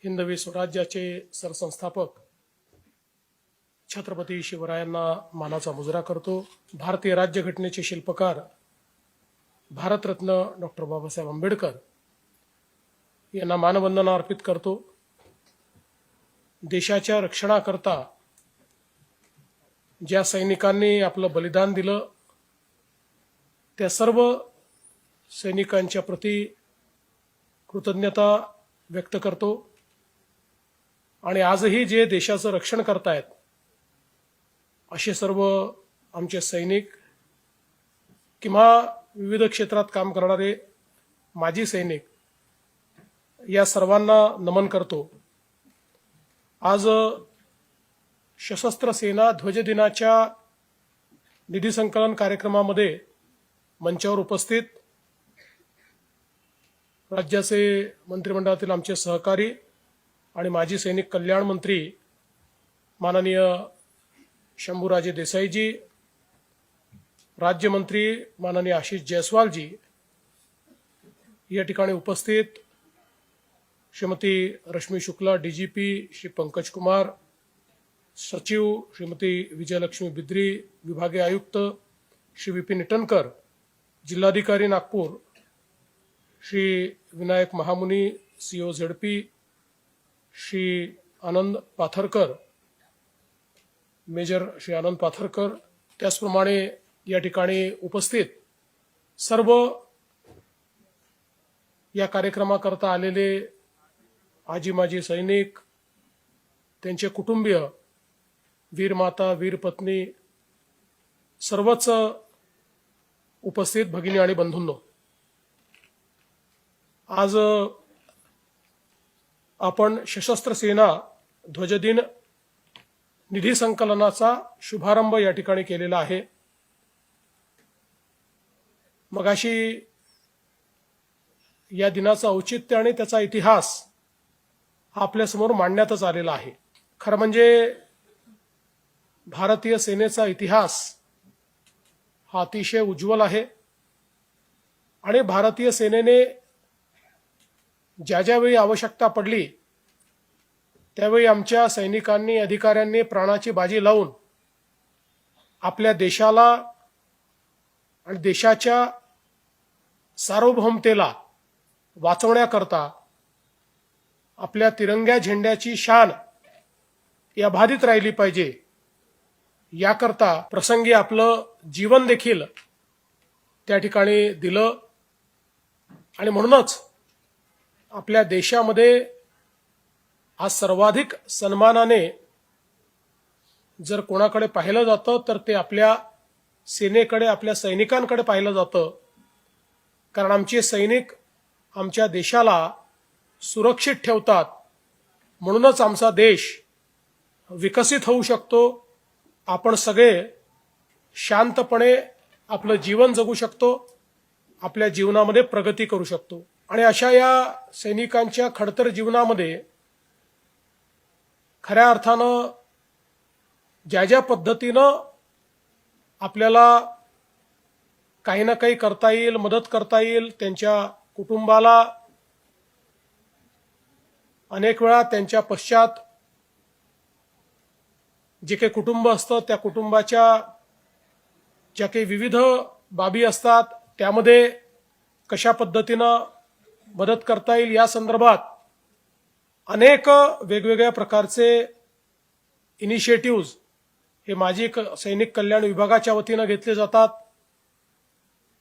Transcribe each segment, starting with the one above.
हिंदवी स्वराज्याचे सरसंस्थापक छत्रपती शिवरायांना मानाचा मुजरा करतो। भारतीय राज्यघटनेचे शिल्पकार भारतरत्न डॉक्टर बाबासाहेब आंबेडकर यांना मानवंदना अर्पित करतो। देशाच्या रक्षणाकरता ज्या सैनिकांनी आपलं बलिदान दिलं त्या सर्व सैनिकांच्या प्रती कृतज्ञता व्यक्त करतो आणि आजही जे देशाचं रक्षण करतायत असे सर्व आमचे सैनिक किंवा विविध क्षेत्रात काम करणारे माजी सैनिक या सर्वांना नमन करतो। आज सशस्त्र सेना ध्वज दिनाच्या निधी संकलन कार्यक्रमामध्ये मंचावर उपस्थित राज्याचे मंत्रिमंडळातील आमचे सहकारी आणि माजी सैनिक कल्याण मंत्री माननीय शंभूराजे देसाईजी, राज्यमंत्री माननीय आशिष जयस्वालजी, या ठिकाणी उपस्थित श्रीमती रश्मी शुक्ला डीजीपी, श्री पंकज कुमार सचिव, श्रीमती विजयलक्ष्मी बिद्री विभागीय आयुक्त, श्री विपिन इटनकर जिल्हाधिकारी नागपूर, श्री विनायक महामुनी CO ZP, Shri Anand Patharkar major Shri Anand Patharkar, त्याचप्रमाणे या ठिकाणी उपस्थित सर्व या कार्यक्रमाकरता आलेले आजी माजी सैनिक, त्यांचे कुटुंबीय, वीर माता, वीर पत्नी, सर्वच उपस्थित भगिनी आणि बंधूंनो, आज आपण सशस्त्र सेना ध्वजदिन निधी संकलनाचा शुभारंभ या ठिकाणी केलेला आहे। मगाशी या दिनाचं औचित्य आणि त्याचा इतिहास आपल्यासमोर मांडण्यातच आलेला आहे। खरं म्हणजे भारतीय सेनेचा इतिहास हा अतिशय उज्ज्वल आहे आणि भारतीय सेनेने ज्या ज्यावेळी आवश्यकता पडली त्यावेळी आमच्या सैनिकांनी, अधिकाऱ्यांनी प्राणाची बाजी लावून आपल्या देशाला आणि देशाच्या सार्वभौमतेला वाचवण्याकरता आपल्या तिरंग्या झेंड्याची शान या अबाधित राहिली पाहिजे याकरता प्रसंगी आपलं जीवन देखील त्या ठिकाणी दिलं। आणि म्हणूनच आपल्या देशामध्ये आज सर्वाधिक सन्मानाने जर कोणाकडे पाहिलं जातं तर ते आपल्या सेनेकडे, आपल्या सैनिकांकडे पाहिलं जातं। कारण आमचे सैनिक आमच्या देशाला सुरक्षित ठेवतात, म्हणूनच आमचा देश विकसित होऊ शकतो। आपण सगळे शांतपणे आपलं जीवन जगू शकतो, आपल्या जीवनामध्ये प्रगती करू शकतो। आणि अशा या सैनिकांच्या खडतर जीवनामध्ये खऱ्या अर्थानं ज्या ज्या पद्धतीनं आपल्याला काही ना काही करता येईल, मदत करता येईल, त्यांच्या कुटुंबाला अनेक वेळा त्यांच्या पश्चात जे काही कुटुंब असतं त्या कुटुंबाच्या ज्या काही विविध बाबी असतात त्यामध्ये कशा पद्धतीनं मदत करता येईल या संदर्भात अनेक वेगवेगळ्या प्रकारचे इनिशिएटिव्ह हे माजी सैनिक कल्याण विभागाच्या वतीनं घेतले जातात।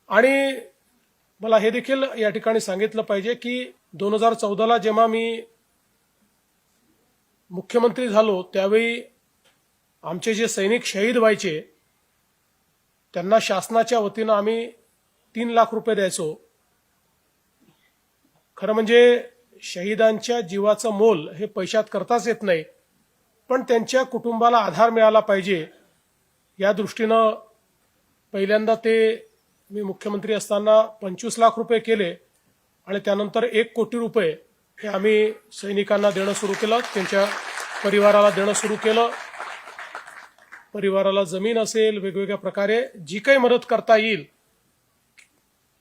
आणि मला हे देखील या ठिकाणी सांगितलं पाहिजे की 2014ला जेव्हा मी मुख्यमंत्री झालो त्यावेळी आमचे जे सैनिक शहीद व्हायचे त्यांना शासनाच्या वतीनं आम्ही 3 लाख रुपये द्यायचो। खरं म्हणजे शहीदांच्या जीवाचं मोल हे पैशात करताच येत नाही, पण त्यांच्या कुटुंबाला आधार मिळाला पाहिजे या दृष्टीनं पहिल्यांदा ते मी मुख्यमंत्री असताना 25 लाख रुपये केले आणि त्यानंतर 1 कोटी रुपये हे आम्ही सैनिकांना देणं सुरू केलं, त्यांच्या परिवाराला देणं सुरू केलं। परिवाराला जमीन असेल, वेगवेगळ्या प्रकारे जी काही मदत करता येईल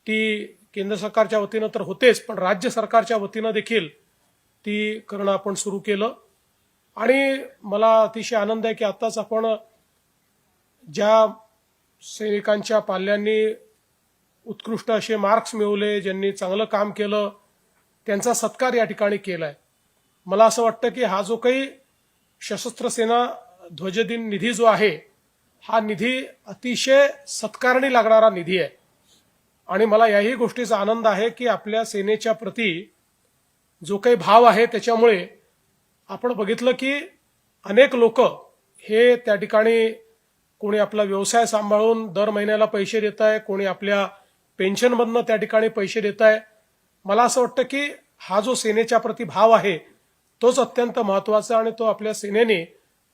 ती केंद्र सरकारच्या वतीनं तर होतेच, पण राज्य सरकारच्या वतीनं देखील ती करणं आपण सुरू केलं. आणि मला अतिशय आनंद आहे की आत्ताच आपण ज्या सैनिकांच्या पाल्यांनी उत्कृष्ट असे मार्क्स मिळवले, ज्यांनी चांगलं काम केलं, त्यांचा सत्कार या ठिकाणी केलाय. मला असं वाटतं की हा जो काही सशस्त्र सेना ध्वजदिन निधी जो आहे, हा निधी अतिशय सत्कारणी लागणारा निधी आहे. आणि मला याही गोष्टीचा आनंद आहे की आपल्या सेनेच्या प्रती जो काही भाव आहे त्याच्यामुळे आपण बघितलं की अनेक लोक हे त्या ठिकाणी कोणी आपला व्यवसाय सांभाळून दर महिन्याला पैसे देत आहे, कोणी आपल्या पेन्शनमधनं त्या ठिकाणी पैसे देत आहे. मला असं वाटतं की हा जो सेनेच्या प्रती भाव आहे तोच अत्यंत महत्वाचा, आणि तो आपल्या सेनेने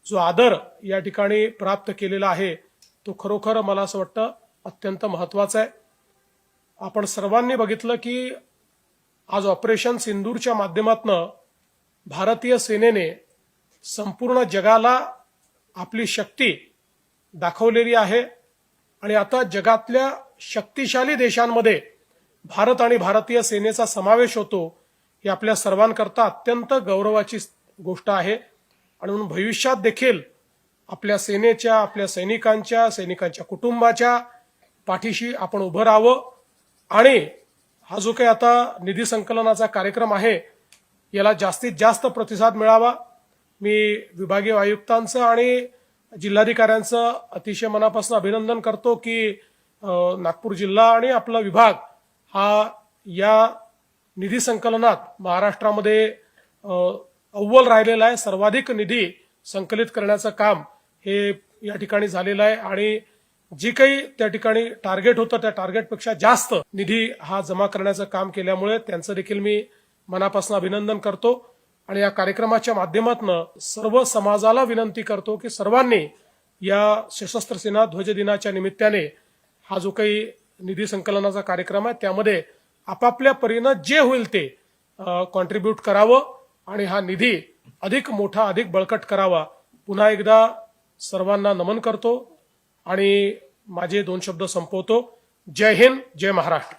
जो आदर या ठिकाणी प्राप्त केलेला आहे तो खरोखर मला असं वाटतं अत्यंत महत्वाचा आहे. आपण सर्वांनी बघितलं की आज ऑपरेशन सिंदूरच्या माध्यमातून भारतीय सेनेने संपूर्ण जगाला आपली शक्ती दाखवलेली आहे. आणि आता जगातल्या शक्तिशाली देशांमध्ये भारत आणि भारतीय सेनेचा समावेश होतो, ही आपल्या सर्वांकरता अत्यंत गौरवाची गोष्ट आहे. आणि म्हणून भविष्यात देखील आपल्या सेनेच्या, आपल्या सैनिकांच्या कुटुंबाच्या पाठीशी आपण उभं राहावं. आणि हा जो काही आता निधी संकलनाचा कार्यक्रम आहे याला जास्तीत जास्त प्रतिसाद मिळावा. मी विभागीय आयुक्तांचं आणि जिल्हाधिकाऱ्यांचं अतिशय मनापासून अभिनंदन करतो की नागपूर जिल्हा आणि आपला विभाग हा या निधी संकलनात महाराष्ट्रामध्ये अव्वल राहिलेला आहे. सर्वाधिक निधी संकलित करण्याचं काम हे या ठिकाणी झालेलं आहे. आणि जी काही त्या ठिकाणी टार्गेट होतं त्या टार्गेटपेक्षा जास्त निधी हा जमा करण्याचं काम केल्यामुळे त्यांचं देखील मी मनापासून अभिनंदन करतो. आणि या कार्यक्रमाच्या माध्यमातून सर्व समाजाला विनंती करतो की सर्वांनी या सशस्त्र सेना ध्वज दिनाच्या निमित्ताने हा जो काही निधी संकलनाचा कार्यक्रम आहे त्यामध्ये आपापल्या परीनं जे होईल ते कॉन्ट्रीब्यूट करावं आणि हा निधी अधिक मोठा, अधिक बळकट करावा. पुन्हा एकदा सर्वांना नमन करतो आणि माझे 2 शब्द संपवतो. जय हिंद, जय महाराष्ट्र.